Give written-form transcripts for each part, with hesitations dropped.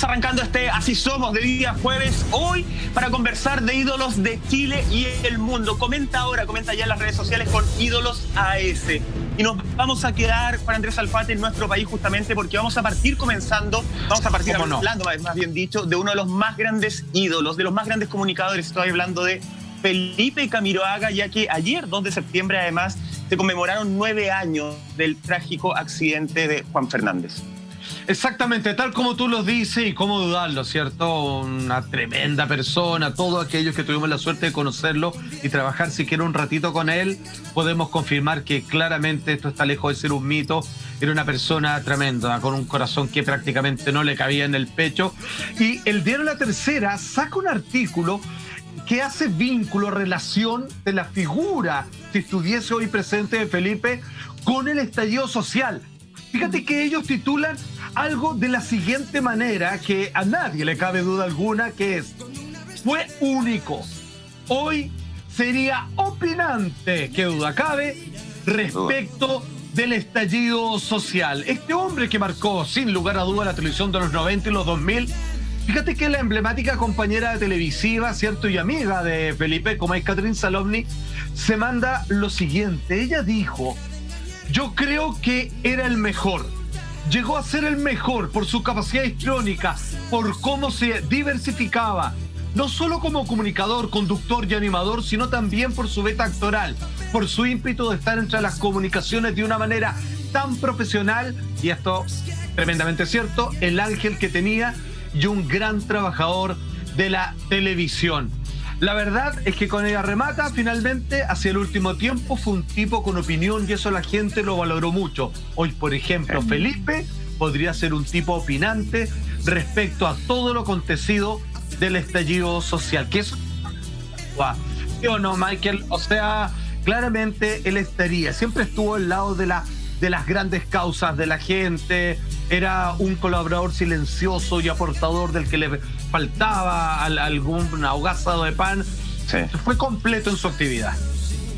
arrancando este Así Somos de día jueves, hoy para conversar de ídolos de Chile y el mundo. Comenta ya en las redes sociales con Ídolos AS. Y nos vamos a quedar, Juan Andrés Alfate, en nuestro país justamente porque vamos a partir hablando, más bien dicho, de uno de los más grandes ídolos, de los más grandes comunicadores. Estoy hablando de Felipe Camiroaga, ya que ayer, 2 de septiembre, además, se conmemoraron 9 años del trágico accidente de Juan Fernández. Exactamente, tal como tú lo dices, y cómo dudarlo, ¿cierto? Una tremenda persona. Todos aquellos que tuvimos la suerte de conocerlo y trabajar siquiera un ratito con él, podemos confirmar que claramente esto está lejos de ser un mito. Era una persona tremenda, con un corazón que prácticamente no le cabía en el pecho. Y el diario La Tercera saca un artículo que hace vínculo, relación de la figura, si estuviese hoy presente, de Felipe con el estallido social. Fíjate que ellos titulan algo de la siguiente manera, que a nadie le cabe duda alguna, que es: fue único. Hoy sería opinante, qué duda cabe, respecto del estallido social. Este hombre que marcó sin lugar a duda la televisión de los 90 y los 2000, fíjate que la emblemática compañera televisiva, ¿cierto?, y amiga de Felipe, como es Catherine Salomni, se manda lo siguiente. Ella dijo: yo creo que era el mejor. Llegó a ser el mejor por su capacidad histriónica, por cómo se diversificaba, no solo como comunicador, conductor y animador, sino también por su beta actoral, por su ímpetu de estar entre las comunicaciones de una manera tan profesional, y esto tremendamente cierto, el ángel que tenía, y un gran trabajador de la televisión. La verdad es que con ella remata, finalmente, hacia el último tiempo, fue un tipo con opinión, y eso la gente lo valoró mucho. Hoy, por ejemplo, Felipe podría ser un tipo opinante respecto a todo lo acontecido del estallido social. ¿Qué es? ¿Sí o no, Michael? O sea, claramente él siempre estuvo al lado de las grandes causas de la gente. Era un colaborador silencioso y aportador del que le faltaba algún ahogazado de pan. Sí. Fue completo en su actividad.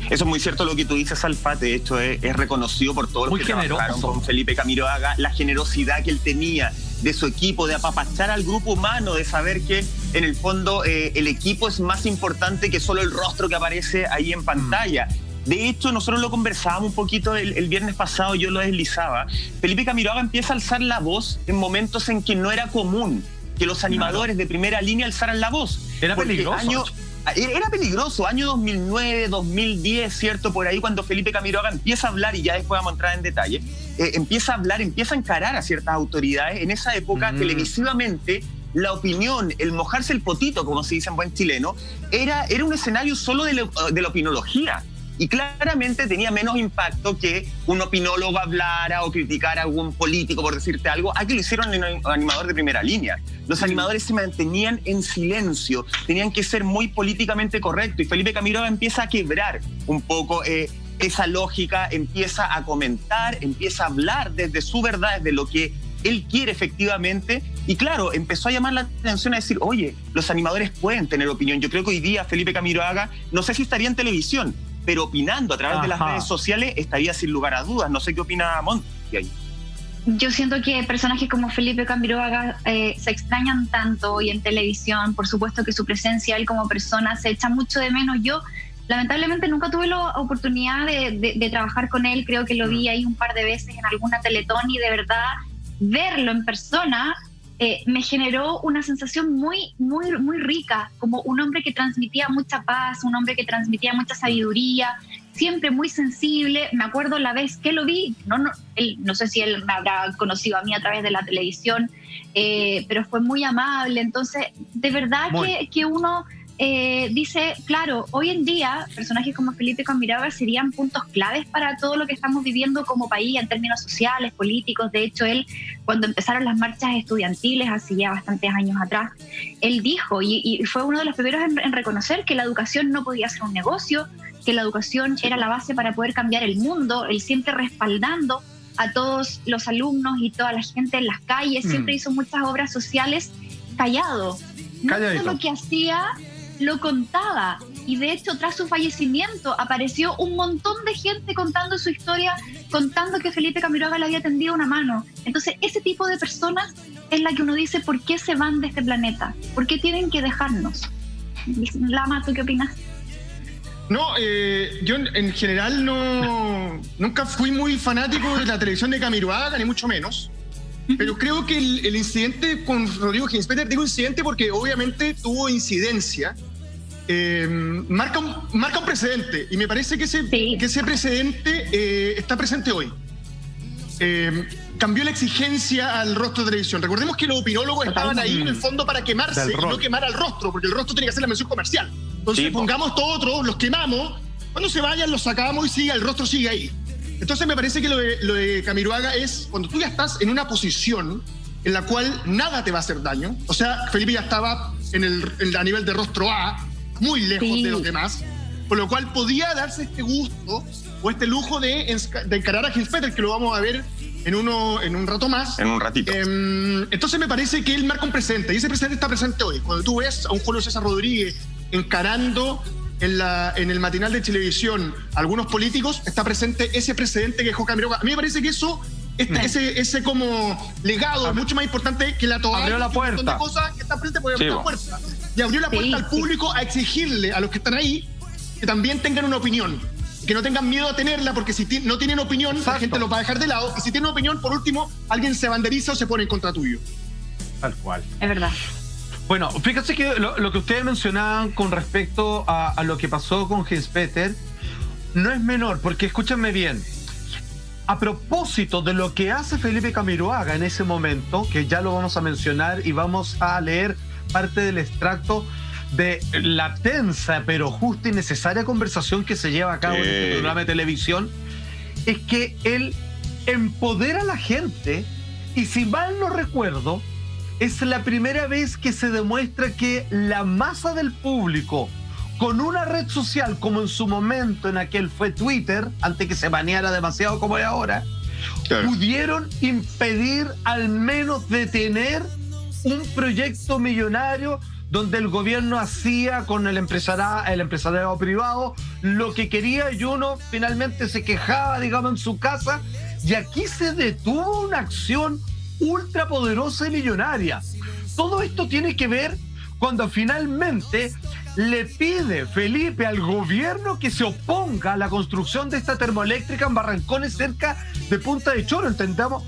Eso es muy cierto lo que tú dices, Alfate. De hecho, es reconocido por todos los que trabajaron con Felipe Camiroaga, la generosidad que él tenía de su equipo, de apapachar al grupo humano, de saber que en el fondo el equipo es más importante que solo el rostro que aparece ahí en pantalla. De hecho, nosotros lo conversábamos un poquito el viernes pasado, yo lo deslizaba. Felipe Camiroaga empieza a alzar la voz en momentos en que no era común que los animadores de primera línea alzaran la voz. Era peligroso. Era peligroso, año 2009, 2010, ¿cierto? Por ahí cuando Felipe Camiroaga empieza a hablar, y ya después vamos a entrar en detalle, empieza a hablar, empieza a encarar a ciertas autoridades. En esa época, televisivamente, la opinión, el mojarse el potito, como se dice en buen chileno, era un escenario solo de la opinología. Y claramente tenía menos impacto que un opinólogo hablara o criticara a algún político, por decirte algo, a que lo hicieron el animador de primera línea. Los animadores se mantenían en silencio, tenían que ser muy políticamente correctos, y Felipe Camiroaga empieza a quebrar un poco esa lógica, empieza a comentar, empieza a hablar desde su verdad, desde lo que él quiere efectivamente. Y claro, empezó a llamar la atención, a decir: oye, los animadores pueden tener opinión. Yo creo que hoy día Felipe Camiroaga, no sé si estaría en televisión, pero opinando a través de las redes sociales estaría sin lugar a dudas. No sé qué opina Monty ahí. Yo siento que personajes como Felipe Camiroaga se extrañan tanto hoy en televisión. Por supuesto que su presencia, él como persona, se echa mucho de menos. Yo lamentablemente nunca tuve la oportunidad de trabajar con él. Creo que lo vi ahí un par de veces en alguna Teletón, y de verdad verlo en persona me generó una sensación muy, muy, muy rica, como un hombre que transmitía mucha paz, un hombre que transmitía mucha sabiduría, siempre muy sensible. Me acuerdo la vez que lo vi, no sé si él me habrá conocido a mí a través de la televisión, pero fue muy amable. Entonces, de verdad que uno dice, claro, hoy en día personajes como Felipe Camiroaga serían puntos claves para todo lo que estamos viviendo como país en términos sociales, políticos. De hecho, él, cuando empezaron las marchas estudiantiles hace ya bastantes años atrás, él dijo, y fue uno de los primeros en reconocer, que la educación no podía ser un negocio, que la educación era la base para poder cambiar el mundo. Él siempre respaldando a todos los alumnos y toda la gente en las calles, siempre hizo muchas obras sociales callado. No todo lo que hacía lo contaba, y de hecho tras su fallecimiento apareció un montón de gente contando su historia, contando que Felipe Camiroaga le había tendido una mano. Entonces ese tipo de personas es la que uno dice, ¿por qué se van de este planeta? ¿Por qué tienen que dejarnos? Lama, ¿tú qué opinas? No, yo en general nunca fui muy fanático de la televisión de Camiroaga, ni mucho menos. Pero creo que el incidente con Rodrigo Ginspeter, digo incidente porque obviamente tuvo incidencia, marca un precedente. Y me parece que ese precedente está presente hoy. Cambió la exigencia al rostro de televisión. Recordemos que los opinólogos estaban ahí en el fondo para quemarse y no quemar al rostro, porque el rostro tiene que hacer la mención comercial. Entonces pongamos todos otros, los quemamos, cuando se vayan los sacamos y el rostro sigue ahí. Entonces me parece que lo de Camiroaga es cuando tú ya estás en una posición en la cual nada te va a hacer daño. O sea, Felipe ya estaba a nivel de rostro A, muy lejos de los demás, por lo cual podía darse este gusto o este lujo de encarar a Ginspeter, que lo vamos a ver en un rato más. En un ratito. Entonces me parece que él marca un precedente, y ese precedente está presente hoy. Cuando tú ves a un Julio César Rodríguez encarando en el matinal de televisión a algunos políticos, está presente ese precedente que dejó Camiroaga. A mí me parece que eso, ese como legado es mucho más importante que la toalla. Abrió la puerta. Un montón de cosas que están presentes por abrir la puerta. Y abrió la puerta al público a exigirle a los que están ahí que también tengan una opinión. Que no tengan miedo a tenerla, porque si no tienen opinión, la gente los va a dejar de lado. Y si tienen opinión, por último, alguien se banderiza o se pone en contra tuyo. Tal cual. Es verdad. Bueno, fíjense que lo que ustedes mencionaban con respecto a lo que pasó con Ginspeter no es menor, porque escúchenme bien. A propósito de lo que hace Felipe Camiroaga en ese momento, que ya lo vamos a mencionar y vamos a leer parte del extracto de la tensa pero justa y necesaria conversación que se lleva a cabo en este programa de televisión, es que él empodera a la gente y, si mal no recuerdo, es la primera vez que se demuestra que la masa del público, con una red social como en su momento en aquel fue Twitter, antes que se baneara demasiado como es ahora, pudieron impedir, al menos detener, un proyecto millonario donde el gobierno hacía con el empresariado privado lo que quería, y uno finalmente se quejaba, digamos, en su casa, y aquí se detuvo una acción ultrapoderosa y millonaria. Todo esto tiene que ver cuando finalmente le pide Felipe al gobierno que se oponga a la construcción de esta termoeléctrica en Barrancones, cerca de Punta de Choro. Entendamos,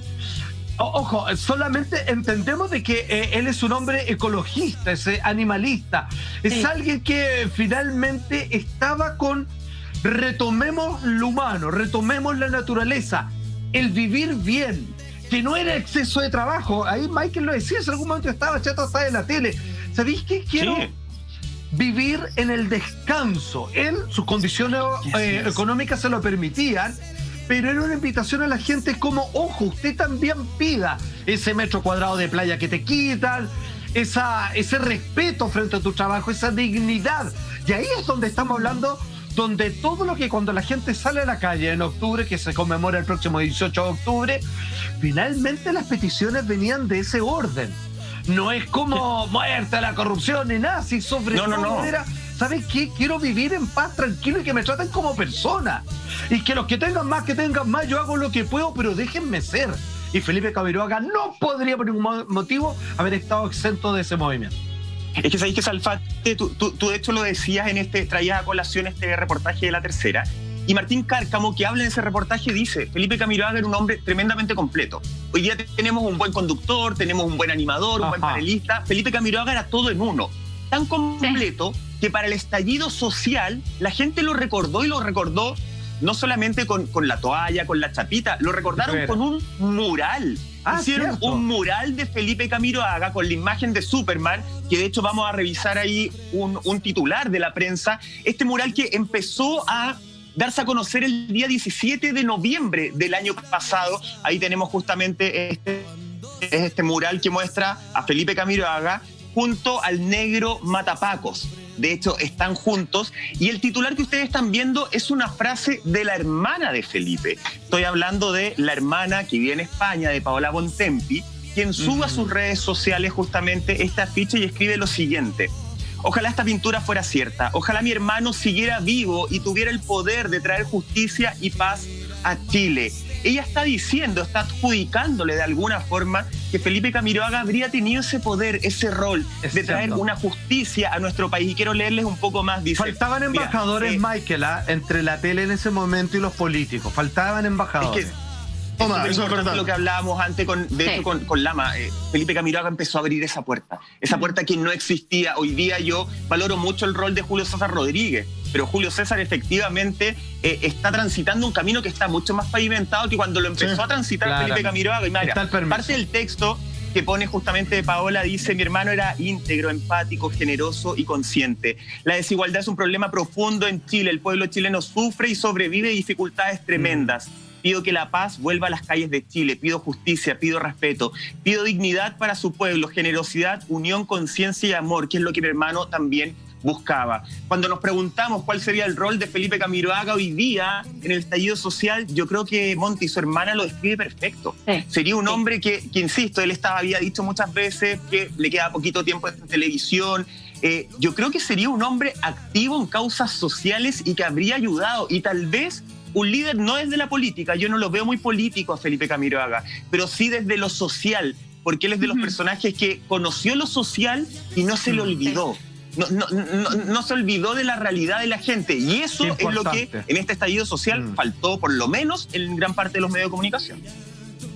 ojo, solamente entendemos de que él es un hombre ecologista, es animalista, es alguien que finalmente estaba con retomemos lo humano, retomemos la naturaleza, el vivir bien, que no era exceso de trabajo. Ahí Michael lo decía, en algún momento estaba chato hasta de la tele. ¿Sabéis qué? Quiero vivir en el descanso. Él, sus condiciones económicas se lo permitían, pero era una invitación a la gente como, ojo, usted también pida ese metro cuadrado de playa que te quitan, ese respeto frente a tu trabajo, esa dignidad. Y ahí es donde estamos hablando, donde todo lo que cuando la gente sale a la calle en octubre, que se conmemora el próximo 18 de octubre, finalmente las peticiones venían de ese orden. No es como muerte a la corrupción ni nada, si sobre todo era, ¿sabes qué? Quiero vivir en paz, tranquilo, y que me traten como persona. Y que los que tengan más, yo hago lo que puedo, pero déjenme ser. Y Felipe Camiroaga no podría por ningún motivo haber estado exento de ese movimiento. Es que sabéis que, Salfate, tú de hecho lo decías traías a colación este reportaje de La Tercera, y Martín Cárcamo, que habla en ese reportaje, dice: Felipe Camiroaga era un hombre tremendamente completo. Hoy día tenemos un buen conductor, tenemos un buen animador, un buen panelista. Felipe Camiroaga era todo en uno. Tan completo que para el estallido social la gente lo recordó, y lo recordó no solamente con la toalla, con la chapita, lo recordaron con un mural. Hicieron un mural de Felipe Camiroaga con la imagen de Superman, que de hecho vamos a revisar ahí un titular de la prensa. Este mural que empezó a darse a conocer el día 17 de noviembre del año pasado. Ahí tenemos justamente este mural que muestra a Felipe Camiroaga junto al negro Matapacos. De hecho, están juntos. Y el titular que ustedes están viendo es una frase de la hermana de Felipe. Estoy hablando de la hermana que vive en España, de Paola Bontempi, quien sube a sus redes sociales justamente esta afiche y escribe lo siguiente: ojalá esta pintura fuera cierta. Ojalá mi hermano siguiera vivo y tuviera el poder de traer justicia y paz a Chile. ella está diciendo, está adjudicándole de alguna forma que Felipe Camiroaga habría tenido ese poder, ese rol de traer una justicia a nuestro país. Y quiero leerles un poco más. Dice, faltaban embajadores, Michael, entre la tele en ese momento y los políticos. Faltaban embajadores. Es que, eso es lo que hablábamos antes con Lama. Felipe Camiroaga empezó a abrir esa puerta que no existía. Hoy día yo valoro mucho el rol de Julio César Rodríguez, pero Julio César efectivamente está transitando un camino que está mucho más pavimentado que cuando lo empezó a transitar Felipe Camiroaga. Y mira, parte del texto que pone justamente Paola dice: mi hermano era íntegro, empático, generoso y consciente. La desigualdad es un problema profundo en Chile. El pueblo chileno sufre y sobrevive dificultades tremendas. Pido que la paz vuelva a las calles de Chile, pido justicia, pido respeto, pido dignidad para su pueblo, generosidad, unión, conciencia y amor, que es lo que mi hermano también buscaba. Cuando nos preguntamos cuál sería el rol de Felipe Camiroaga hoy día en el estallido social, yo creo que Monty, su hermana, lo describe perfecto. Sería un hombre que insisto, él había dicho muchas veces que le queda poquito tiempo en televisión. Yo creo que sería un hombre activo en causas sociales y que habría ayudado, y tal vez un líder no desde la política. Yo no lo veo muy político a Felipe Camiroaga, pero sí desde lo social, porque él es de los personajes que conoció lo social y no se le olvidó. No se olvidó de la realidad de la gente, y eso es lo que en este estallido social faltó, por lo menos en gran parte de los medios de comunicación.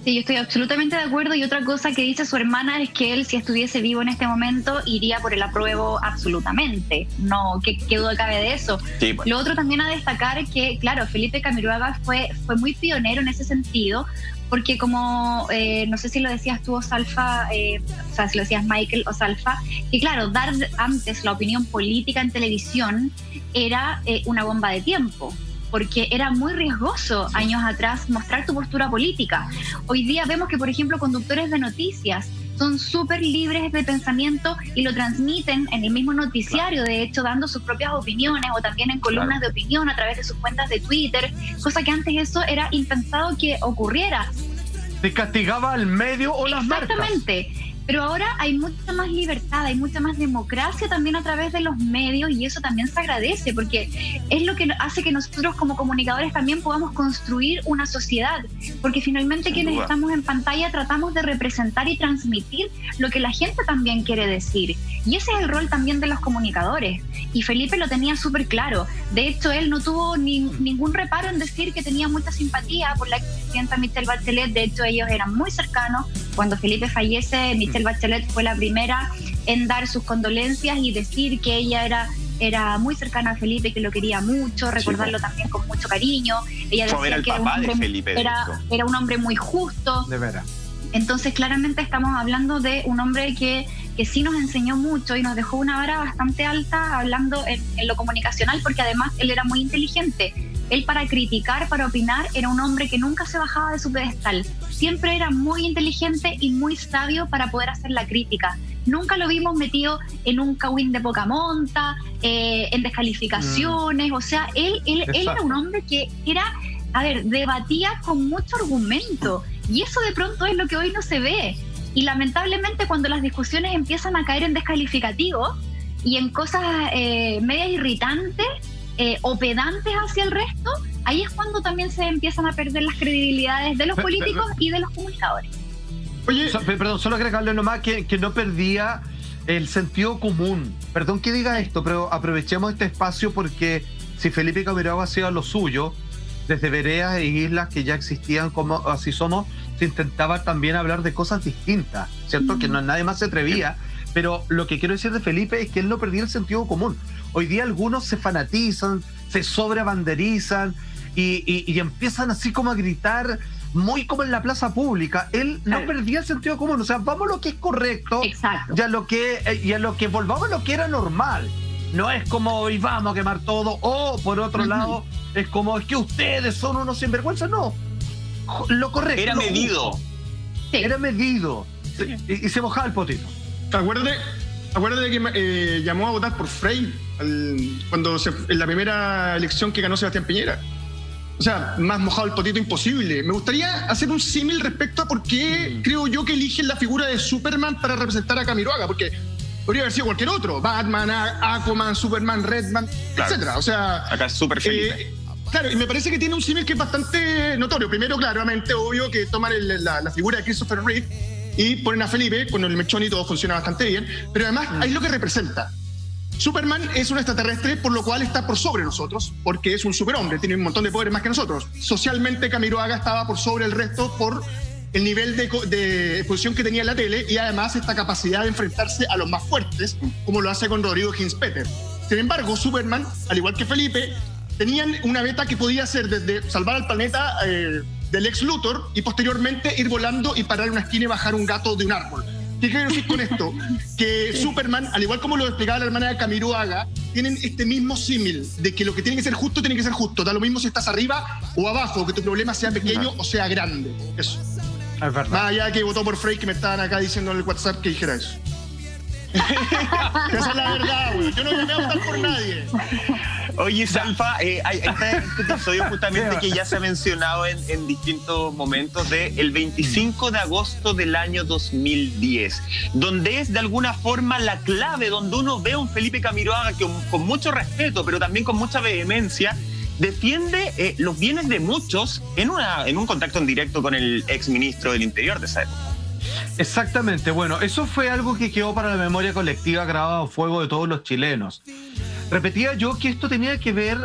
Sí, yo estoy absolutamente de acuerdo, y otra cosa que dice su hermana es que él, si estuviese vivo en este momento, iría por el apruebo absolutamente. No, ¿qué duda cabe de eso? Sí, bueno. Lo otro también a destacar que, claro, Felipe Camiroaga fue muy pionero en ese sentido, porque como, no sé si lo decías tú, Osalfa, o sea, si lo decías Michael o Salfa, que claro, dar antes la opinión política en televisión era una bomba de tiempo, porque era muy riesgoso años atrás mostrar tu postura política. Hoy día vemos que, por ejemplo, conductores de noticias son súper libres de pensamiento y lo transmiten en el mismo noticiario, de hecho, dando sus propias opiniones, o también en columnas de opinión a través de sus cuentas de Twitter, cosa que antes eso era impensado que ocurriera. Se castigaba al medio o las marcas. Exactamente. Pero ahora hay mucha más libertad, hay mucha más democracia también a través de los medios, y eso también se agradece, porque es lo que hace que nosotros como comunicadores también podamos construir una sociedad, porque finalmente quienes estamos en pantalla tratamos de representar y transmitir lo que la gente también quiere decir, y ese es el rol también de los comunicadores, y Felipe lo tenía súper claro. De hecho, él no tuvo ningún reparo en decir que tenía mucha simpatía por la expresidenta Michelle Bachelet. De hecho, ellos eran muy cercanos. Cuando Felipe fallece, Michelle Bachelet fue la primera en dar sus condolencias y decir que ella era muy cercana a Felipe, que lo quería mucho, recordarlo también con mucho cariño. Ella decía que era un hombre muy justo. De veras. Entonces, claramente estamos hablando de un hombre que sí nos enseñó mucho y nos dejó una vara bastante alta hablando en lo comunicacional, porque además él era muy inteligente. Él, para criticar, para opinar, era un hombre que nunca se bajaba de su pedestal. Siempre era muy inteligente y muy sabio para poder hacer la crítica. Nunca lo vimos metido en un cagüín de poca monta, en descalificaciones. O sea, él era un hombre que debatía con mucho argumento. Y eso de pronto es lo que hoy no se ve. Y lamentablemente, cuando las discusiones empiezan a caer en descalificativos y en cosas medias irritantes, o pedantes hacia el resto, ahí es cuando también se empiezan a perder las credibilidades de los políticos y de los comunicadores. Oye, perdón, solo agregarle nomás que no perdía el sentido común. Perdón que diga esto, pero aprovechemos este espacio, porque si Felipe Camiroaga hacía lo suyo, desde veredas e islas que ya existían como Así Somos, se intentaba también hablar de cosas distintas, ¿cierto? Que nadie más se atrevía. Pero lo que quiero decir de Felipe es que él no perdía el sentido común. Hoy día algunos se fanatizan, se sobrebanderizan y empiezan así como a gritar, muy como en la plaza pública. Él no perdía el sentido común. O sea, vamos a lo que es correcto. Exacto. Y a lo que volvamos a lo que era normal. No es como hoy vamos a quemar todo, o por otro lado es como es que ustedes son unos sinvergüenzas. No, lo correcto. Era medido. Era medido. Y se mojaba el potito. Acuérdate que llamó a votar por Frei en la primera elección que ganó Sebastián Piñera. O sea, más mojado el potito imposible. Me gustaría hacer un símil respecto a por qué creo yo que eligen la figura de Superman para representar a Camiroaga, porque podría haber sido cualquier otro: Batman, Aquaman, Superman, Redman, etcétera. O sea, acá es súper Felipe. Claro, y me parece que tiene un símil que es bastante notorio. Primero, claramente, obvio que toman la figura de Christopher Reeve y ponen a Felipe, con el mechón y todo funciona bastante bien, pero además ahí lo que representa. Superman es un extraterrestre, por lo cual está por sobre nosotros, porque es un superhombre, tiene un montón de poderes más que nosotros. Socialmente, Camiroaga estaba por sobre el resto por el nivel de exposición que tenía en la tele y además esta capacidad de enfrentarse a los más fuertes, como lo hace con Rodrigo Hinspeter. Sin embargo, Superman, al igual que Felipe, tenían una beta que podía ser desde salvar al planeta del ex Luthor y posteriormente ir volando y parar en una esquina y bajar un gato de un árbol. ¿Qué quiero decir con esto? Que Superman, al igual como lo explicaba la hermana de Camiroaga, tienen este mismo símil de que lo que tiene que ser justo, tiene que ser justo. Da lo mismo si estás arriba o abajo, que tu problema sea pequeño o sea grande. Eso. Es verdad. Más allá de que votó por Frey, que me estaban acá diciendo en el WhatsApp que dijera eso. Esa es la verdad, güey. Yo no llamé a votar por nadie. Oye, Salfa, hay este episodio justamente que ya se ha mencionado en distintos momentos el 25 de agosto del año 2010, donde es de alguna forma la clave, donde uno ve a un Felipe Camiroaga que con mucho respeto, pero también con mucha vehemencia, defiende los bienes de muchos en un contacto en directo con el exministro del Interior de esa época. Exactamente, bueno, eso fue algo que quedó para la memoria colectiva grabado a fuego de todos los chilenos. Repetía yo que esto tenía que ver,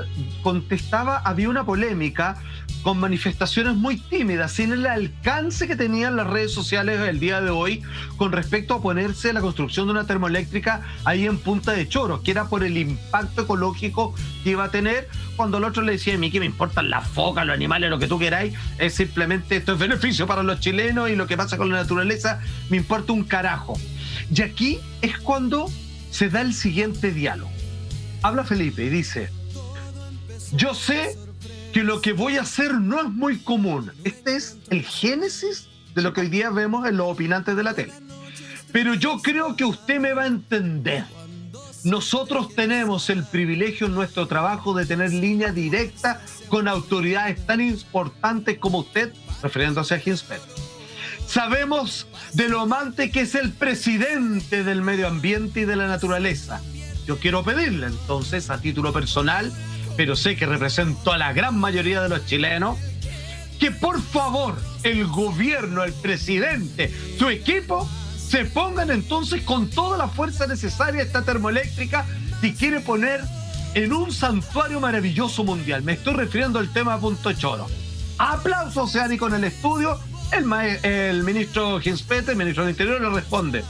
había una polémica con manifestaciones muy tímidas, sin el alcance que tenían las redes sociales el día de hoy con respecto a oponerse a la construcción de una termoeléctrica ahí en Punta de Choros, que era por el impacto ecológico que iba a tener, cuando el otro le decía, a mí que me importan las focas, los animales, lo que tú queráis, es simplemente esto es beneficio para los chilenos y lo que pasa con la naturaleza me importa un carajo. Y aquí es cuando se da el siguiente diálogo. Habla Felipe y dice, yo sé que lo que voy a hacer no es muy común. Este es el génesis de lo que hoy día vemos en los opinantes de la tele. Pero yo creo que usted me va a entender. Nosotros tenemos el privilegio en nuestro trabajo de tener línea directa con autoridades tan importantes como usted, refiriéndose a Hinspeter. Sabemos de lo amante que es el presidente del medio ambiente y de la naturaleza. Yo quiero pedirle entonces, a título personal, pero sé que represento a la gran mayoría de los chilenos, que por favor el gobierno, el presidente, su equipo, se pongan entonces con toda la fuerza necesaria esta termoeléctrica que quiere poner en un santuario maravilloso mundial. Me estoy refiriendo al tema de Punta de Choros. Aplauso oceánico en el estudio. El ministro Hinspeter, ministro del Interior, le responde: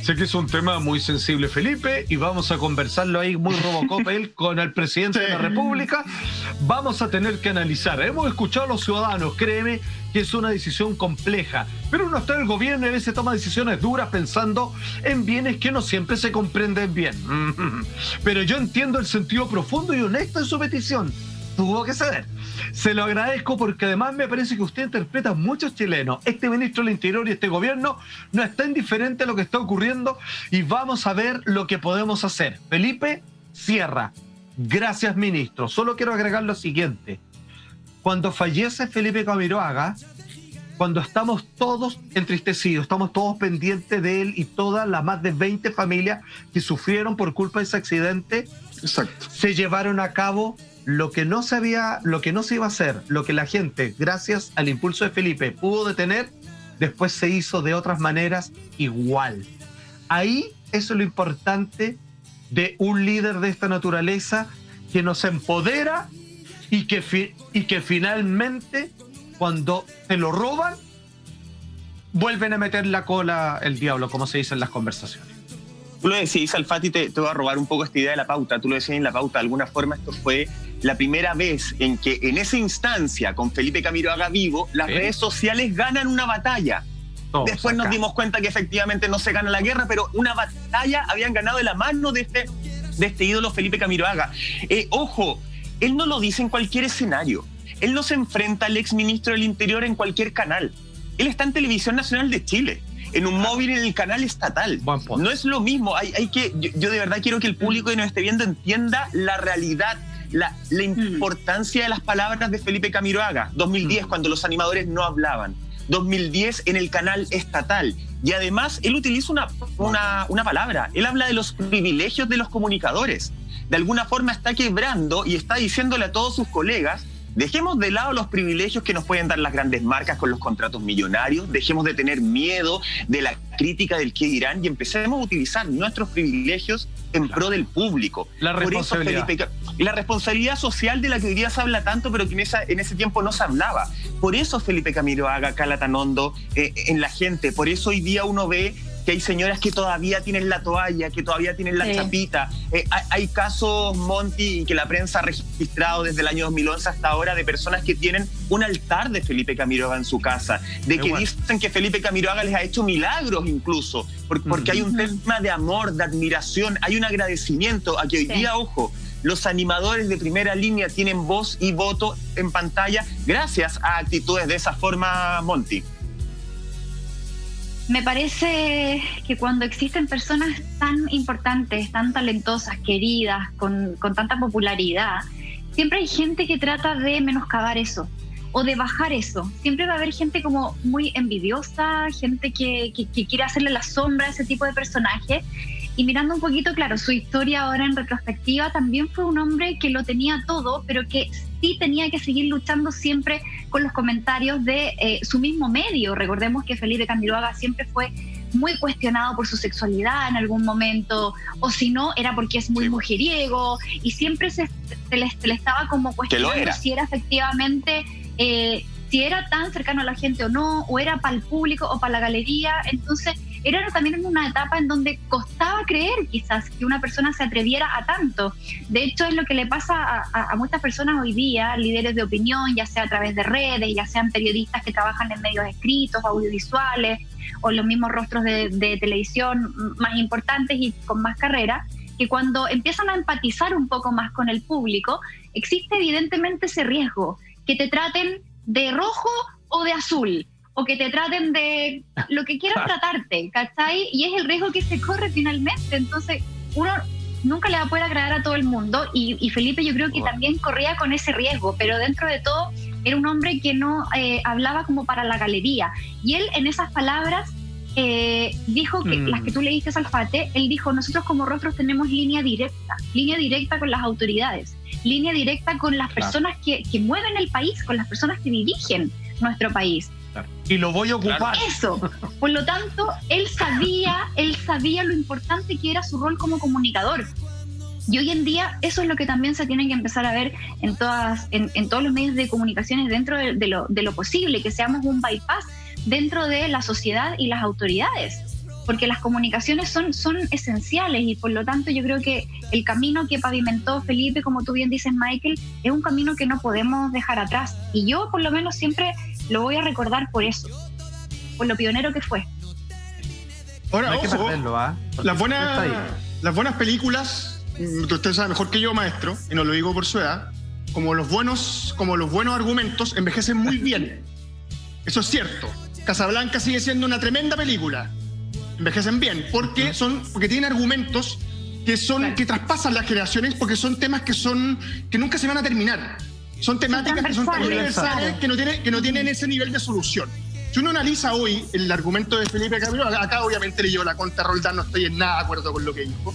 sé que es un tema muy sensible, Felipe, y vamos a conversarlo ahí muy Robocop él con el presidente de la República. Vamos a tener que analizar. Hemos escuchado a los ciudadanos, créeme que es una decisión compleja, pero uno está en el gobierno y a veces toma decisiones duras pensando en bienes que no siempre se comprenden bien. Pero yo entiendo el sentido profundo y honesto de su petición. Tuvo que ceder. Se lo agradezco porque además me parece que usted interpreta a muchos chilenos. Este ministro del Interior y este gobierno no está indiferente a lo que está ocurriendo y vamos a ver lo que podemos hacer. Felipe cierra. Gracias, ministro. Solo quiero agregar lo siguiente. Cuando fallece Felipe Camiroaga, cuando estamos todos entristecidos, estamos todos pendientes de él y todas las más de 20 familias que sufrieron por culpa de ese accidente, exacto, se llevaron a cabo lo que no se iba a hacer, lo que la gente, gracias al impulso de Felipe, pudo detener, después se hizo de otras maneras igual. Ahí eso es lo importante de un líder de esta naturaleza que nos empodera y que finalmente, cuando te lo roban, vuelven a meter la cola el diablo, como se dice en las conversaciones. Tú lo decís, Alfati, te voy a robar un poco esta idea de la pauta. Tú lo decías en la pauta, de alguna forma esto fue la primera vez en que en esa instancia, con Felipe Camiroaga vivo, las redes sociales ganan una batalla. Después nos dimos cuenta que efectivamente no se gana la guerra, pero una batalla habían ganado de la mano de este ídolo Felipe Camiroaga. Ojo, él no lo dice en cualquier escenario. Él no se enfrenta al exministro del Interior en cualquier canal. Él está en Televisión Nacional de Chile, en un móvil en el canal estatal. No es lo mismo. Yo de verdad quiero que el público que nos esté viendo entienda la realidad, la importancia de las palabras de Felipe Camiroaga. 2010, cuando los animadores no hablaban. 2010 en el canal estatal. Y además, él utiliza una palabra. Él habla de los privilegios de los comunicadores. de alguna forma está quebrando y está diciéndole a todos sus colegas: dejemos de lado los privilegios que nos pueden dar las grandes marcas con los contratos millonarios, dejemos de tener miedo de la crítica del qué dirán y empecemos a utilizar nuestros privilegios en pro del público. La responsabilidad. Por eso, Felipe, la responsabilidad social de la que hoy día se habla tanto, pero que en ese tiempo no se hablaba. Por eso Felipe Camiroaga cala tan hondo en la gente. Por eso hoy día uno ve que hay señoras que todavía tienen la toalla, que todavía tienen la chapita. Hay casos, Monty, que la prensa ha registrado desde el año 2011 hasta ahora, de personas que tienen un altar de Felipe Camiroaga en su casa, de que dicen que Felipe Camiroaga les ha hecho milagros incluso, porque hay un tema de amor, de admiración, hay un agradecimiento a que hoy día, ojo, los animadores de primera línea tienen voz y voto en pantalla gracias a actitudes de esa forma, Monty. Me parece que cuando existen personas tan importantes, tan talentosas, queridas, con tanta popularidad, siempre hay gente que trata de menoscabar eso o de bajar eso. Siempre va a haber gente como muy envidiosa, gente que quiere hacerle la sombra a ese tipo de personajes. Y mirando un poquito, claro, su historia ahora en retrospectiva, también fue un hombre que lo tenía todo, pero que sí tenía que seguir luchando siempre con los comentarios de su mismo medio. Recordemos que Felipe Camiroaga siempre fue muy cuestionado por su sexualidad en algún momento, o si no, era porque es muy mujeriego, y siempre se le estaba como cuestionando si era efectivamente... si era tan cercano a la gente o no, o era para el público o para la galería. Entonces era también en una etapa en donde costaba creer quizás que una persona se atreviera a tanto. De hecho, es lo que le pasa a muchas personas hoy día, líderes de opinión, ya sea a través de redes, ya sean periodistas que trabajan en medios escritos, audiovisuales, o los mismos rostros de televisión más importantes y con más carrera, que cuando empiezan a empatizar un poco más con el público, existe evidentemente ese riesgo, que te traten de rojo o de azul, o que te traten de lo que quieran tratarte, ¿cachai? Y es el riesgo que se corre finalmente. Entonces uno nunca le va a poder agradar a todo el mundo, y Felipe yo creo que también corría con ese riesgo, pero dentro de todo era un hombre que no hablaba como para la galería, y él en esas palabras dijo que las que tú leíste, Salfate, él dijo: nosotros como Rostros tenemos línea directa con las autoridades, línea directa con las personas que mueven el país, con las personas que dirigen nuestro país. Y lo voy a ocupar. Eso. Por lo tanto, él sabía lo importante que era su rol como comunicador. Y hoy en día eso es lo que también se tiene que empezar a ver en todos los medios de comunicaciones, dentro de lo posible, que seamos un bypass dentro de la sociedad y las autoridades, porque las comunicaciones son esenciales, y por lo tanto yo creo que el camino que pavimentó Felipe, como tú bien dices, Michael, es un camino que no podemos dejar atrás, y yo por lo menos siempre lo voy a recordar por eso, por lo pionero que fue. Ahora, no hay que ojo, perderlo, las buenas películas, usted sabe mejor que yo, maestro, y no lo digo por su edad, como los buenos argumentos envejecen muy bien. Eso es cierto. Casablanca sigue siendo una tremenda película. Envejecen bien, porque tienen argumentos que traspasan las generaciones, porque son temas que nunca se van a terminar. Son temáticas que son tan universales que no tienen ese nivel de solución. Si uno analiza hoy el argumento de Felipe Camiroaga, acá obviamente le llevo la contra a Roldán, no estoy en nada de acuerdo con lo que dijo.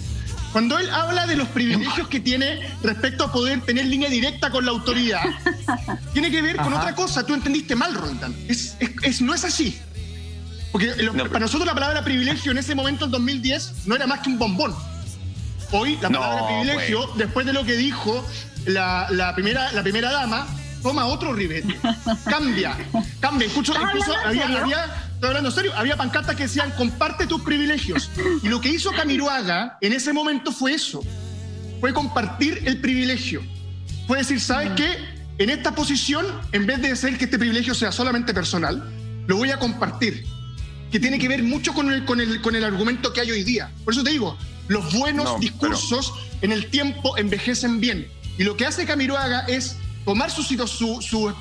Cuando él habla de los privilegios que tiene respecto a poder tener línea directa con la autoridad, tiene que ver con otra cosa. Tú entendiste mal, Roldán. No es así. Porque para nosotros la palabra privilegio en ese momento, en 2010, no era más que un bombón. Hoy la palabra privilegio, después de lo que dijo la primera dama, toma otro ribete. Cambia. Incluso estoy hablando en serio, había pancartas que decían: comparte tus privilegios. Y lo que hizo Camiroaga en ese momento fue eso. Fue compartir el privilegio. Fue decir: ¿sabes qué? En esta posición, en vez de hacer que este privilegio sea solamente personal, lo voy a compartir. Que tiene que ver mucho con el argumento que hay hoy día. Por eso te digo, los buenos discursos en el tiempo envejecen bien. Y lo que hace Camiroaga es tomar su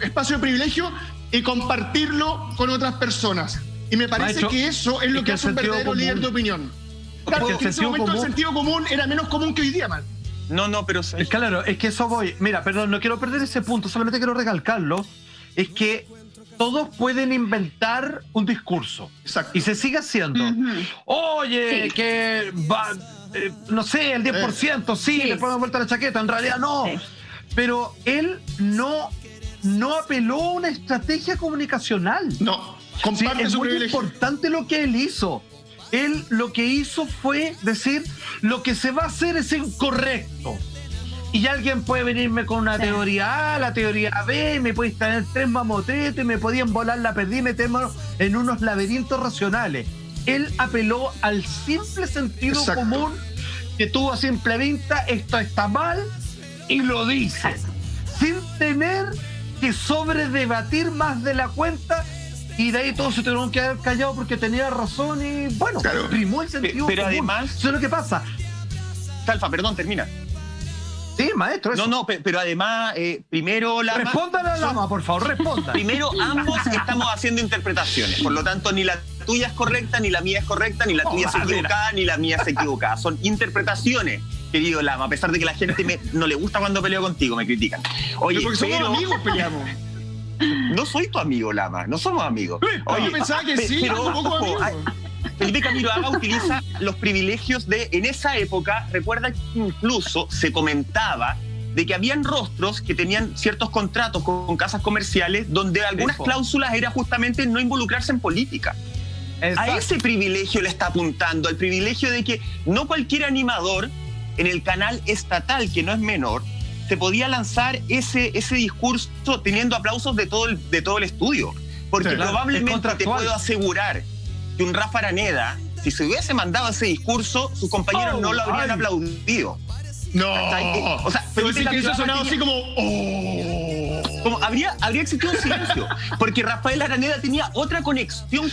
espacio de privilegio y compartirlo con otras personas. Y me parece que eso es lo que hace un verdadero líder de opinión. Claro, en ese momento el sentido común era menos común que hoy día, man. No, pero... Claro, es que eso voy. Mira, perdón, no quiero perder ese punto, solamente quiero recalcarlo. Es que todos pueden inventar un discurso. Exacto. Y se sigue haciendo. Oye, que no sé, el 10%, sí, le pongo vuelta a la chaqueta, en realidad no. Sí. Pero él no apeló a una estrategia comunicacional. No, comparte es su muy privilegio. importante lo que él hizo. Él lo que hizo fue decir, lo que se va a hacer es incorrecto. Y alguien puede venirme con una teoría A, la teoría B, me podéis tener 3 mamotretes, me podían volar la perdida y meterme en unos laberintos racionales. Él apeló al simple sentido común que tuvo a simple vista, esto está mal, y lo dice. Sin tener que sobredebatir más de la cuenta, y de ahí todos se tuvieron que quedar callados porque tenía razón y bueno, primó el sentido pero común. Además, eso es lo que pasa. Talfa, perdón, termina. Sí, maestro. Eso. No, pero además, primero Lama... Respóndale a Lama, por favor, responda. Primero, ambos estamos haciendo interpretaciones, por lo tanto, ni la tuya es correcta, ni la mía es correcta, ni la tuya es equivocada, ni la mía es equivocada. Son interpretaciones, querido Lama, a pesar de que la gente no le gusta cuando peleo contigo, me critican. Oye, porque somos amigos, peleamos. No soy tu amigo, Lama, no somos amigos. Oye, yo pensaba que sí, pero, un poco amigo. Felipe Camiroaga utiliza los privilegios de... En esa época, recuerda que incluso se comentaba de que habían rostros que tenían ciertos contratos con casas comerciales donde algunas cláusulas era justamente no involucrarse en política. Exacto. A ese privilegio le está apuntando, al privilegio de que no cualquier animador en el canal estatal, que no es menor, se podía lanzar ese discurso teniendo aplausos de todo el estudio. Porque probablemente te puedo asegurar que un Rafa Araneda, si se hubiese mandado ese discurso, sus compañeros no lo habrían aplaudido. No. O sea, pero sí que eso sonaba así como... habría existido un silencio, porque Rafael Araneda tenía otra conexión,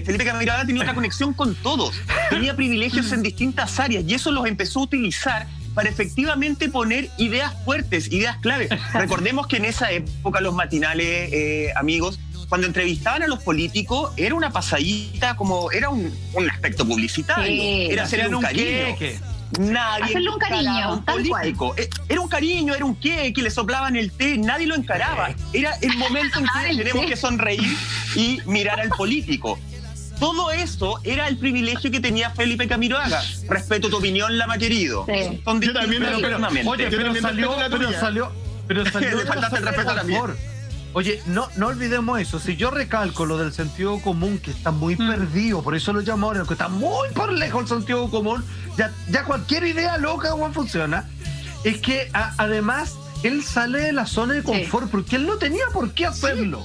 Felipe Camiroaga tenía otra conexión con todos, tenía privilegios en distintas áreas y eso los empezó a utilizar para efectivamente poner ideas fuertes, ideas clave. Recordemos que en esa época los matinales, amigos, cuando entrevistaban a los políticos, era una pasadita, como era un aspecto publicitario, era hacerle un cariño. Nadie hacerle un cariño, tal cual. Era un cariño, era un queque, le soplaban el té, nadie lo encaraba. Era el momento en que tenemos que sonreír y mirar al político. Todo eso era el privilegio que tenía Felipe Camiroaga. Respeto tu opinión, Lama querido. Sí. Yo también, pero salió le faltaste el respeto a la mía. Oye, no olvidemos eso. Si yo recalco lo del sentido común, que está muy perdido, por eso lo llamo ahora, que está muy por lejos el sentido común, ya cualquier idea loca funciona, es que además él sale de la zona de confort, porque él no tenía por qué hacerlo.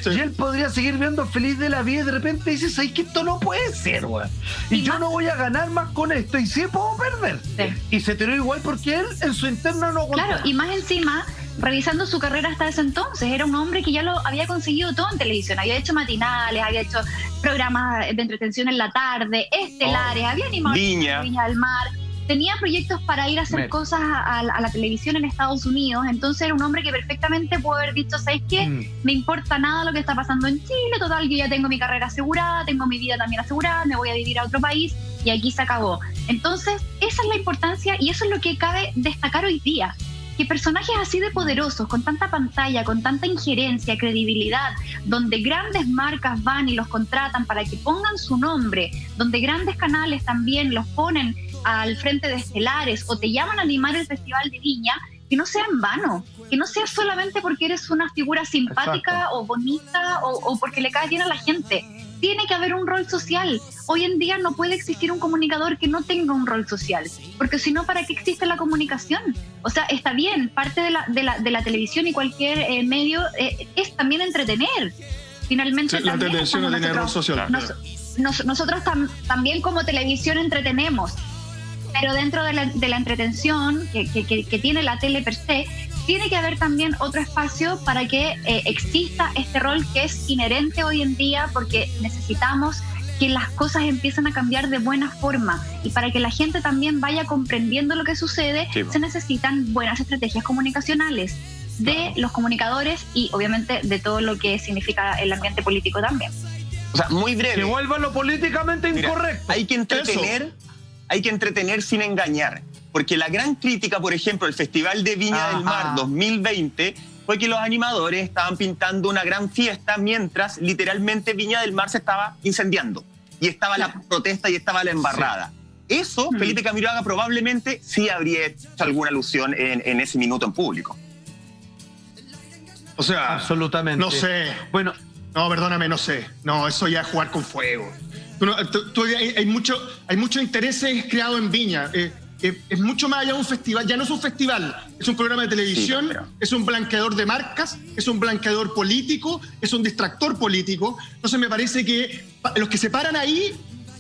Sí. Y él podría seguir viendo feliz de la vida y de repente dice, ¿sabes que esto no puede ser, güey? Y yo no voy a ganar más con esto, y sí puedo perder. Sí. Y se tiró igual porque él en su interno no aguantó. Claro, y más encima... Revisando su carrera hasta ese entonces, era un hombre que ya lo había conseguido todo en televisión, había hecho matinales, había hecho programas de entretención en la tarde, estelares, había animado Viña del Mar, tenía proyectos para ir a hacer cosas a la televisión en Estados Unidos, entonces era un hombre que perfectamente pudo haber dicho, ¿sabes qué? Me importa nada lo que está pasando en Chile, total, yo ya tengo mi carrera asegurada, tengo mi vida también asegurada, me voy a vivir a otro país y aquí se acabó. Entonces, esa es la importancia y eso es lo que cabe destacar hoy día. Que personajes así de poderosos, con tanta pantalla, con tanta injerencia, credibilidad, donde grandes marcas van y los contratan para que pongan su nombre, donde grandes canales también los ponen al frente de estelares o te llaman a animar el Festival de Viña, que no sea en vano, que no sea solamente porque eres una figura simpática o bonita o porque le caes bien a la gente. Tiene que haber un rol social. Hoy en día no puede existir un comunicador que no tenga un rol social, porque si no, ¿para qué existe la comunicación? O sea, está bien, parte de la televisión y cualquier medio es también entretener. Finalmente, sí, la televisión no tiene rol social. Nosotros también como televisión entretenemos, pero dentro de la entretención que tiene la tele per se, tiene que haber también otro espacio para que exista este rol que es inherente hoy en día, porque necesitamos que las cosas empiecen a cambiar de buena forma y para que la gente también vaya comprendiendo lo que sucede, se necesitan buenas estrategias comunicacionales de los comunicadores y obviamente de todo lo que significa el ambiente político también. O sea, muy breve. Que vuelva lo políticamente incorrecto. Hay que entretener sin engañar. Porque la gran crítica, por ejemplo, del Festival de Viña del Mar 2020 fue que los animadores estaban pintando una gran fiesta mientras literalmente Viña del Mar se estaba incendiando. Y estaba la protesta y estaba la embarrada. Eso, Felipe Camiroaga probablemente sí habría hecho alguna alusión en ese minuto en público. O sea, absolutamente. No sé. Bueno, no, perdóname, no sé. No, eso ya es jugar con fuego. Hay muchos intereses creados en Viña. Es mucho más allá de un festival. Ya no es un festival, es un programa de televisión, es un blanqueador de marcas, es un blanqueador político, es un distractor político. Entonces me parece que los que se paran ahí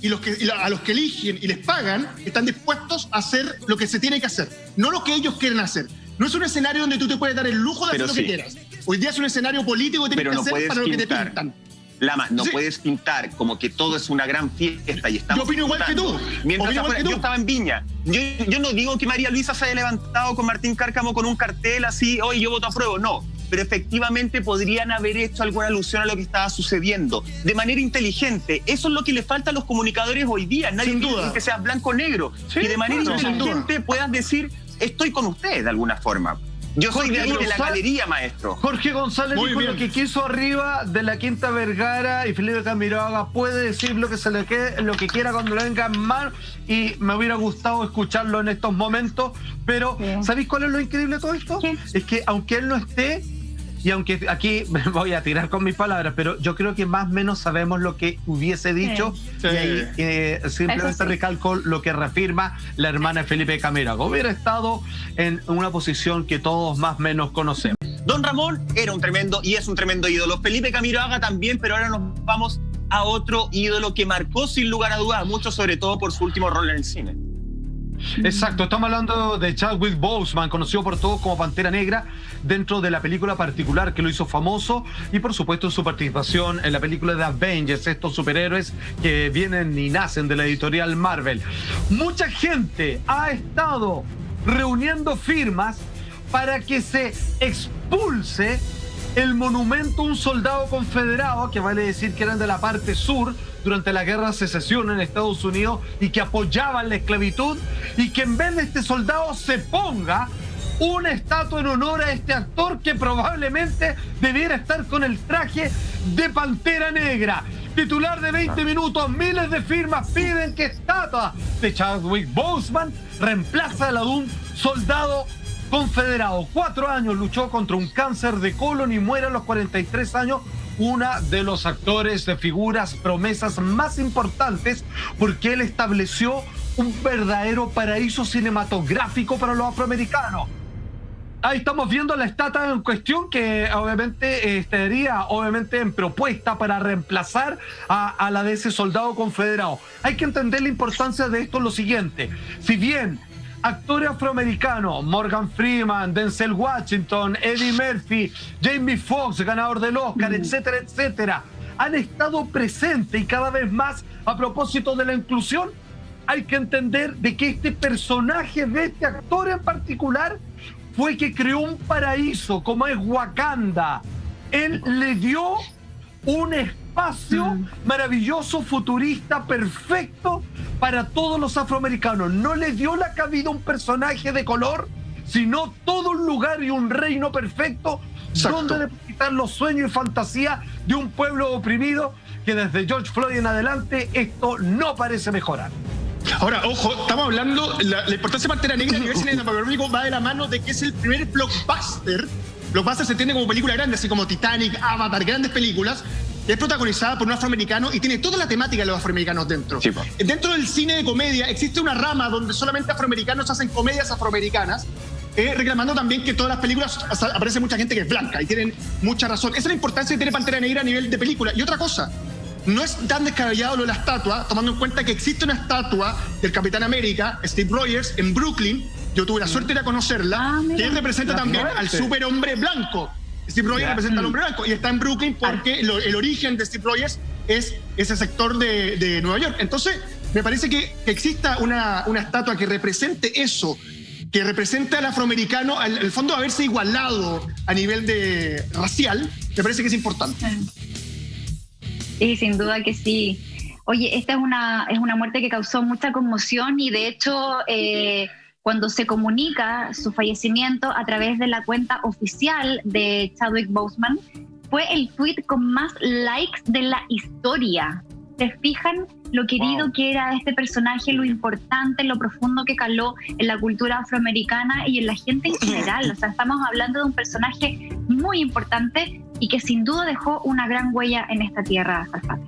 y a los que eligen y les pagan están dispuestos a hacer lo que se tiene que hacer, no lo que ellos quieren hacer. No es un escenario donde tú te puedes dar el lujo de hacer lo que quieras. Hoy día es un escenario político que tienes que hacer para lo que te pintan. Lama, no puedes pintar como que todo es una gran fiesta y estamos... Yo opino igual que tú. Yo estaba en Viña. Yo no digo que María Luisa se haya levantado con Martín Cárcamo con un cartel así, hoy yo voto a prueba, no. Pero efectivamente podrían haber hecho alguna alusión a lo que estaba sucediendo de manera inteligente. Eso es lo que le falta a los comunicadores hoy día. Nadie quiere que seas blanco o negro. Y de manera inteligente puedas decir, estoy con ustedes de alguna forma. Yo soy de ahí, de la galería, maestro. Jorge González dijo lo que quiso arriba de la Quinta Vergara, y Felipe Camiroaga puede decir lo que quiera cuando le venga en mano, y me hubiera gustado escucharlo en estos momentos, pero ¿sabéis cuál es lo increíble de todo esto? ¿Qué? Es que aunque él no esté, y aunque aquí me voy a tirar con mis palabras, pero yo creo que más o menos sabemos lo que hubiese dicho, y ahí simplemente recalco lo que reafirma la hermana de Felipe Camiroaga. Hubiera estado en una posición que todos más o menos conocemos. Don Ramón era un tremendo y es un tremendo ídolo. Felipe Camiroaga también, pero ahora nos vamos a otro ídolo que marcó sin lugar a dudas mucho, sobre todo por su último rol en el cine. Exacto, estamos hablando de Chadwick Boseman, conocido por todos como Pantera Negra, dentro de la película particular que lo hizo famoso, y por supuesto en su participación en la película de Avengers, estos superhéroes que vienen y nacen de la editorial Marvel. Mucha gente ha estado reuniendo firmas para que se expulse el monumento a un soldado confederado, que vale decir que eran de la parte sur durante la guerra de secesión en Estados Unidos y que apoyaban la esclavitud, y que en vez de este soldado se ponga una estatua en honor a este actor que probablemente debiera estar con el traje de Pantera Negra. Titular de 20 minutos, miles de firmas piden que estatua de Chadwick Boseman reemplaza a la de un soldado confederado. 4 años luchó contra un cáncer de colon y muere a los 43 años. Una de los actores de figuras, promesas más importantes, porque él estableció un verdadero paraíso cinematográfico para los afroamericanos. Ahí estamos viendo la estatua en cuestión, que obviamente estaría en propuesta para reemplazar a la de ese soldado confederado. Hay que entender la importancia de esto en lo siguiente. Si bien actores afroamericanos, Morgan Freeman, Denzel Washington, Eddie Murphy, Jamie Foxx, ganador del Oscar, etcétera, etcétera, han estado presentes, y cada vez más a propósito de la inclusión, hay que entender de que este personaje de este actor en particular fue que creó un paraíso como es Wakanda. Él le dio un espacio maravilloso, futurista, perfecto para todos los afroamericanos. No le dio la cabida a un personaje de color, sino todo un lugar y un reino perfecto. Exacto. Donde depositar los sueños y fantasías de un pueblo oprimido, que desde George Floyd en adelante esto no parece mejorar. Ahora, ojo, estamos hablando, la importancia de Pantera Negra a nivel cinematográfico va de la mano de que es el primer blockbuster. Blockbuster se entiende como película grande, así como Titanic, Avatar, grandes películas. Es protagonizada por un afroamericano y tiene toda la temática de los afroamericanos dentro. Sí, dentro del cine de comedia existe una rama donde solamente afroamericanos hacen comedias afroamericanas, reclamando también que todas las películas aparece mucha gente que es blanca, y tienen mucha razón. Esa es la importancia que tiene Pantera Negra a nivel de película. Y otra cosa, no es tan descabellado lo de la estatua, tomando en cuenta que existe una estatua del Capitán América, Steve Rogers, en Brooklyn. Yo tuve la suerte de ir a conocerla, que él representa también al superhombre blanco. Steve Rogers representa al hombre blanco y está en Brooklyn porque el origen de Steve Rogers es ese sector de Nueva York. Entonces, me parece que exista una estatua que represente eso, que representa al afroamericano, al fondo haberse igualado a nivel de racial, me parece que es importante. Sí, sin duda que sí. Oye, esta es una muerte que causó mucha conmoción, y de hecho cuando se comunica su fallecimiento a través de la cuenta oficial de Chadwick Boseman, fue el tweet con más likes de la historia. se fijan lo querido que era este personaje, lo importante, lo profundo que caló en la cultura afroamericana y en la gente en general. O sea, estamos hablando de un personaje muy importante y que sin duda dejó una gran huella en esta tierra, Salfate.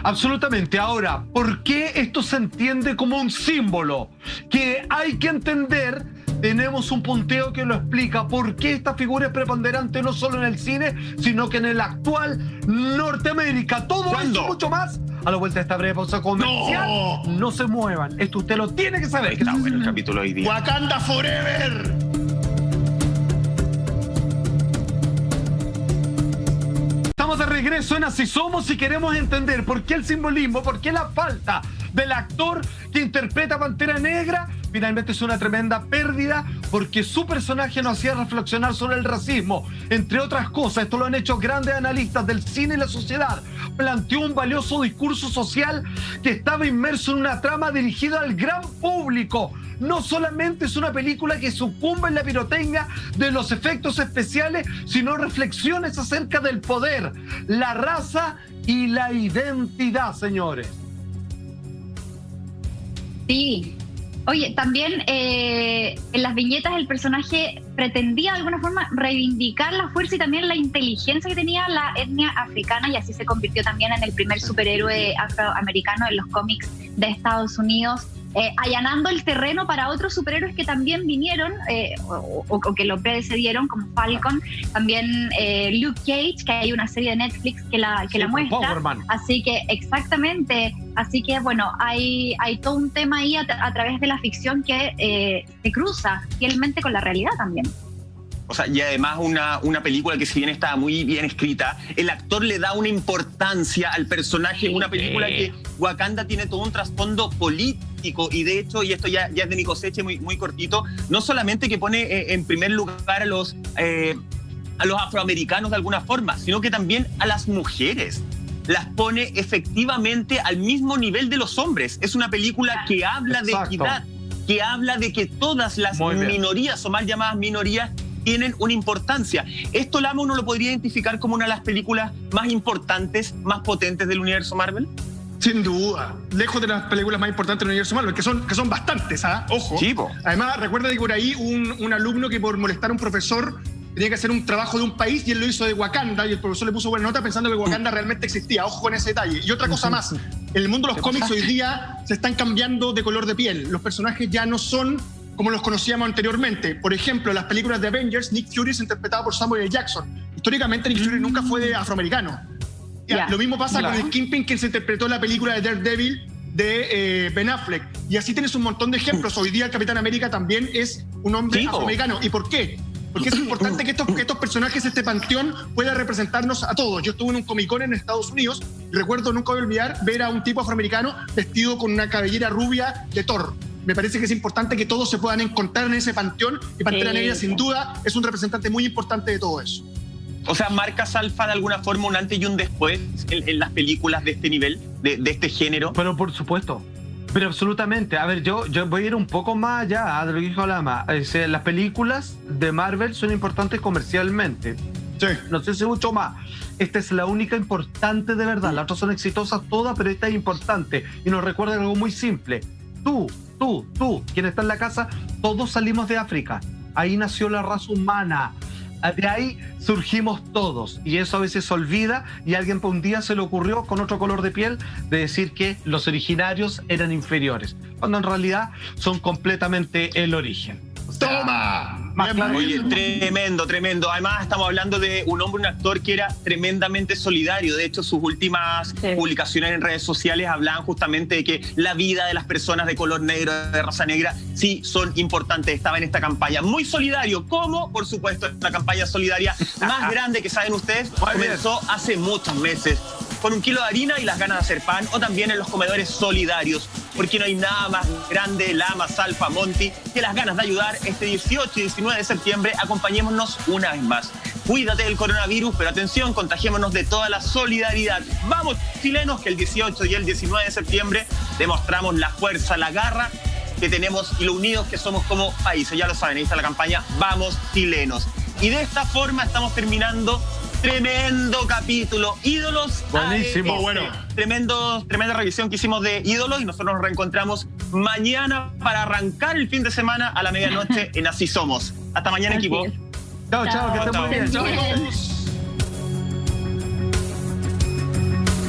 Absolutamente. Ahora, ¿por qué esto se entiende como un símbolo? Que hay que entender, tenemos un punteo que lo explica, por qué esta figura es preponderante no solo en el cine, sino que en el actual Norteamérica. Todo eso y mucho más a la vuelta de esta breve pausa comercial. No se muevan. Esto usted lo tiene que saber. Está bueno el capítulo hoy día. ¡Wakanda Forever! Estamos de regreso en Así Somos y queremos entender por qué el simbolismo, por qué la falta del actor que interpreta a Pantera Negra finalmente es una tremenda pérdida, porque su personaje nos hacía reflexionar sobre el racismo, entre otras cosas. Esto lo han hecho grandes analistas del cine y la sociedad. Planteó un valioso discurso social que estaba inmerso en una trama dirigida al gran público. No solamente es una película que sucumbe en la pirotecnia de los efectos especiales, sino reflexiones acerca del poder, la raza y la identidad, señores. Sí. Oye, también en las viñetas el personaje pretendía de alguna forma reivindicar la fuerza y también la inteligencia que tenía la etnia africana, y así se convirtió también en el primer superhéroe afroamericano en los cómics de Estados Unidos, allanando el terreno para otros superhéroes que también vinieron o que lo precedieron, como Falcon, también Luke Cage, que hay una serie de Netflix que la muestra. Así que, exactamente, así que bueno, hay todo un tema ahí a través de la ficción que se cruza fielmente con la realidad también. O sea, y además una película que si bien está muy bien escrita, el actor le da una importancia al personaje, una película que Wakanda tiene todo un trasfondo político, y de hecho, y esto ya es de mi cosecha muy, muy cortito, no solamente que pone en primer lugar a los afroamericanos de alguna forma, sino que también a las mujeres. Las pone efectivamente al mismo nivel de los hombres. Es una película que habla de equidad, que habla de que todas las minorías o mal llamadas minorías tienen una importancia. Esto, Lama, uno lo podría identificar como una de las películas más importantes, más potentes del universo Marvel. Sin duda, lejos de las películas más importantes del universo Marvel, que son bastantes, ¿ah? Ojo. Sí, además, recuerda que por ahí un alumno que por molestar a un profesor tenía que hacer un trabajo de un país y él lo hizo de Wakanda, y el profesor le puso buena nota pensando que Wakanda realmente existía. Ojo con ese detalle. Y otra cosa más, en el mundo de los cómics hoy día se están cambiando de color de piel. Los personajes ya no son como los conocíamos anteriormente. Por ejemplo, en las películas de Avengers, Nick Fury es interpretado por Samuel L. Jackson. Históricamente, Nick Fury nunca fue de afroamericano. Lo mismo pasa con el Kingpin, que se interpretó en la película de Daredevil de Ben Affleck. Y así tienes un montón de ejemplos. Hoy día el Capitán América también es un hombre afroamericano. ¿Y por qué? Porque es importante que estos personajes, este panteón, pueda representarnos a todos. Yo estuve en un Comic-Con en Estados Unidos y recuerdo, nunca voy a olvidar, ver a un tipo afroamericano vestido con una cabellera rubia de Thor. Me parece que es importante que todos se puedan encontrar en ese panteón, y Pantera Negra, sin duda, es un representante muy importante de todo eso. O sea, ¿marca Salfa de alguna forma un antes y un después en las películas de este nivel, de este género? Pero por supuesto, pero absolutamente. A ver, yo voy a ir un poco más allá de lo que dijo Lama. Las películas de Marvel son importantes comercialmente. Sí. No sé si mucho más. Esta es la única importante de verdad. Las otras son exitosas todas, pero esta es importante. Y nos recuerda algo muy simple. Tú, quien está en la casa, todos salimos de África. Ahí nació la raza humana. De ahí surgimos todos. Y eso a veces se olvida, y a alguien por un día se le ocurrió, con otro color de piel, de decir que los originarios eran inferiores, cuando en realidad son completamente el origen. ¡Toma! Oye, tremendo. Además, estamos hablando de un hombre, un actor que era tremendamente solidario. De hecho, sus últimas publicaciones en redes sociales hablaban justamente de que la vida de las personas de color negro, de raza negra, sí son importantes. Estaba en esta campaña muy solidario, como, por supuesto, la campaña solidaria más grande que saben ustedes, comenzó hace muchos meses, con 1 kilo de harina y las ganas de hacer pan, o también en los comedores solidarios, porque no hay nada más grande, Lama, Salfa, Monty, que las ganas de ayudar. Este 18 y 19 de septiembre, acompañémonos una vez más. Cuídate del coronavirus, pero atención, contagiémonos de toda la solidaridad. Vamos, chilenos, que el 18 y el 19 de septiembre demostramos la fuerza, la garra que tenemos y lo unidos que somos como países. Ya lo saben, ahí está la campaña Vamos, chilenos. Y de esta forma estamos terminando Tremendo capítulo. Ídolos. Buenísimo. Bueno. Tremenda revisión que hicimos de Ídolos y nosotros nos reencontramos mañana para arrancar el fin de semana a la medianoche en Así Somos. Hasta mañana, equipo. Chao, que estén muy bien. Chao.